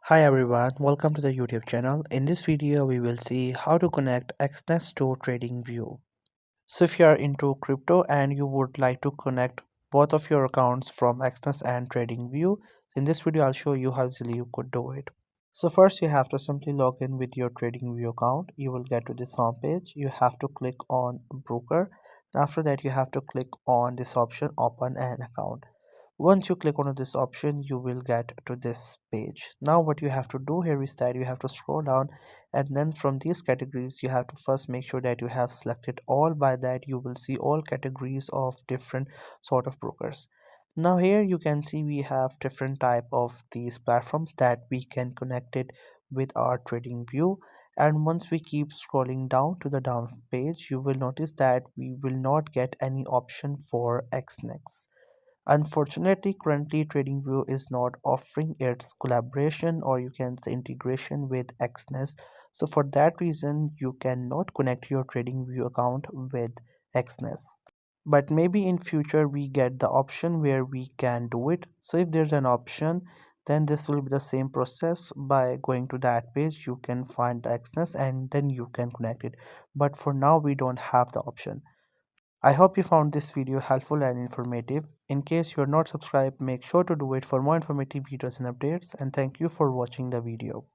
Hi everyone, welcome to the YouTube channel. In this video, we will see how to connect Exness to TradingView. So if you are into crypto and you would like to connect both of your accounts from Exness and TradingView, in this video I'll show you how easily you could do it. So first you have to simply log in with your TradingView account. You will get to this home page. You have to click on broker. After that you have to click on this option open an account. Once you click on this option, you will get to this page. Now what you have to do here is that you have to scroll down, and then from these categories you have to first make sure that you have selected all. By that you will see all categories of different sort of brokers. Now here you can see we have different type of these platforms that we can connect it with our trading view. And once we keep scrolling down to the down page, you will notice that we will not get any option for Xnex. Unfortunately, currently TradingView is not offering its collaboration, or you can say integration, with Exness. So for that reason, you cannot connect your TradingView account with Exness. But maybe in future we get the option where we can do it. So if there's an option, then this will be the same process. By going to that page, you can find the Exness and then you can connect it. But for now, we don't have the option. I hope you found this video helpful and informative. In case you are not subscribed, make sure to do it for more informative videos and updates. And thank you for watching the video.